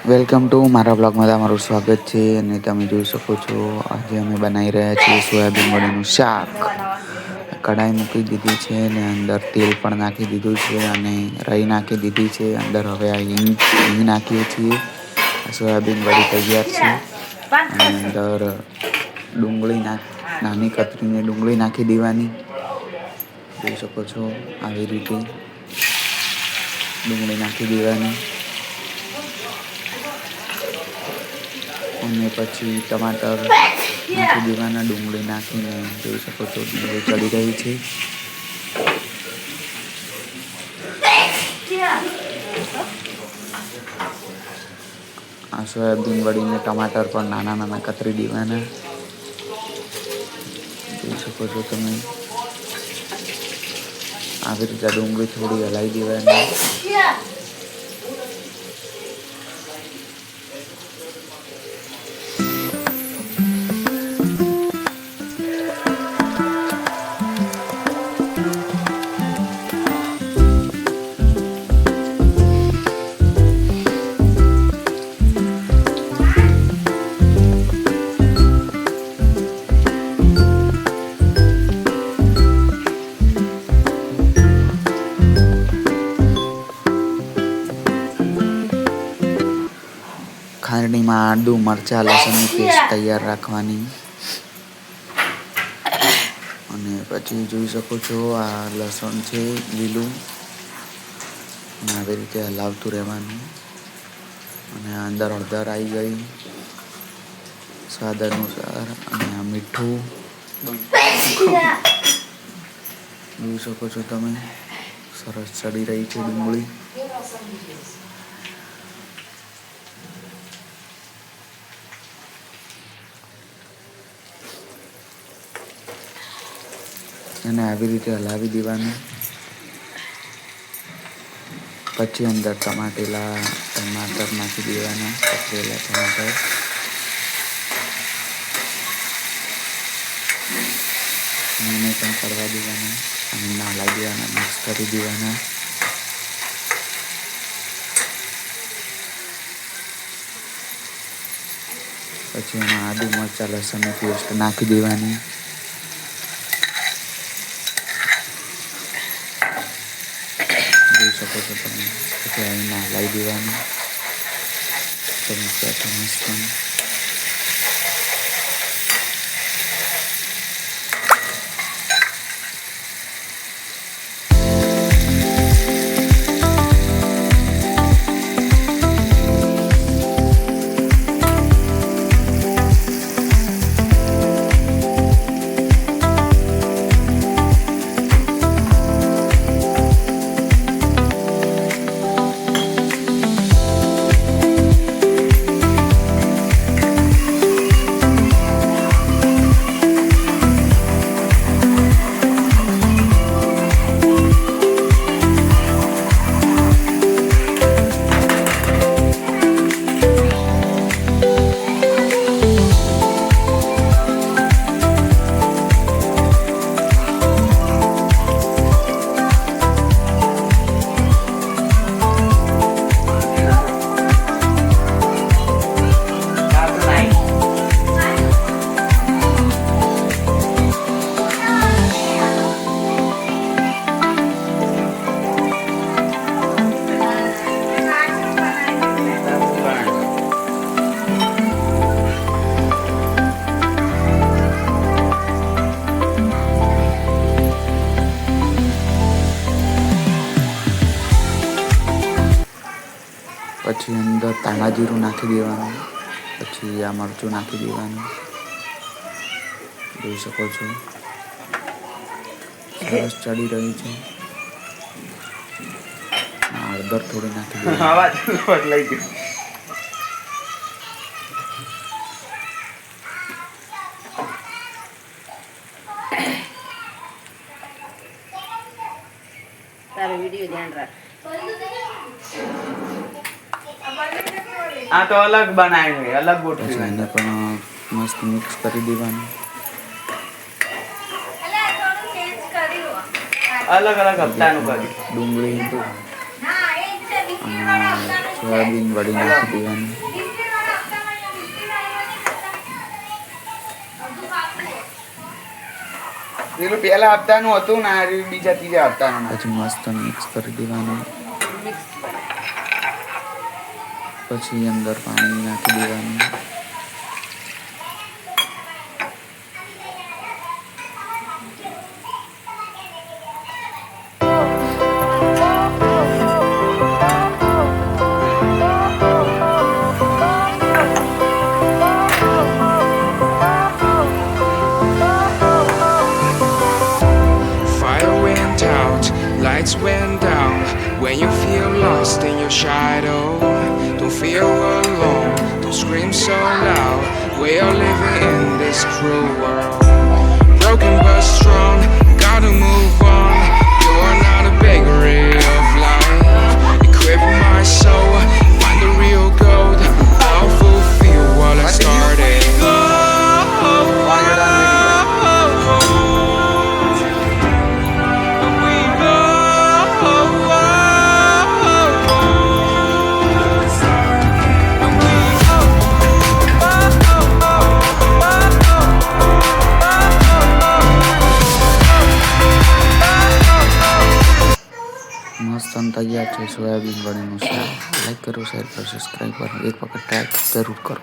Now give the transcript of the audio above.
Welcome to મારા બ્લોગમાં તમારું સ્વાગત છે અને તમે જોઈ શકો છો આજે અમે બનાવી રહ્યા છીએ સોયાબીન વડીનું શાક. કઢાઈ મૂકી દીધી છે અને અંદર તેલ પણ નાખી દીધું છે અને રાઈ નાખી દીધી છે. અંદર હવે આ હિંગ નાખીએ છીએ. સોયાબીન વડી તૈયાર છે અને અંદર ડુંગળી નાની કતરીને ડુંગળી નાખી દેવાની. જોઈ શકો છો આવી રીતે ડુંગળી નાખી દેવાની. અને પછી ટમાટર નાખી દેવાના. ડુંગળી નાખીને જોઈ શકો છો ડુંગળી ચડી રહી છે. આ સોયાબીન વડીને ટમાટર પણ નાના નાના કતરી દેવાના. જોઈ શકો છો તમે આવી રીતે ડુંગળી થોડી હલાવી દેવાની. ખાંડણીમાં આદુ મરચાં લસણની પેસ્ટ તૈયાર રાખવાની. અને પછી જોઈ શકો છો આ લસણ છે લીલું અને આવી રીતે હલાવતું રહેવાનું. અને અંદર હળદર આવી ગઈ સ્વાદ અનુસાર અને આ મીઠું જોઈ શકો છો તમે. સરસ ચડી રહી છે ડુંગળી. અને આવી રીતે હલાવી દેવાનું. પછી અંદર ટમાટર નાખી દેવાના. કચરેલા ટમાટર એને પણ કરવા દેવાના અને નાલા દેવાના. મિક્સ કરી દેવાના. પછી એમાં આદુ મરચાં લસણની પેસ્ટ નાખી દેવાની. જોઈ શકો છો તમે. પછી એમાં હલાવી દેવાનું. પછી અંદર ધાણા જીરું નાખી દેવાનું. પછી આ મરચું નાખી દેવાનું. જોઈ શકો છો સરસ ચડી રહ્યું છે. હળદર થોડી નાખી દેવાની. તારો વિડિયો ધ્યાન રાખ. આ તો અલગ બનાવી છે, અલગ ગોઠવી પછી એને પણ મસ્ત મિક્સ કરી દેવાનું. અલગ અલગ હપ્તાનું કર્યું. ડુંગળી અને સોયાબીન વડી નાખી દેવાની. પેલું પહેલા હપ્તાનું હતું ને આ બીજા ત્રીજા હપ્તાનું પછી મસ્ત મિક્સ કરી દેવાનું. પછી અંદર પાણી નાખી દેવાનું. Lights went down when you feel lost in your shadow. Don't feel alone, don't scream so loud. We are living in this cruel world. Broken but strong, gotta move on. You are not a bakery of life. Equip my soul, find the real gold. I'll fulfill what I started. મસ્ત તૈયાર છે soybean વડીનું શાક. Like કરો, share કરો, subscribe કરો. એક વખત try જરૂર કરો.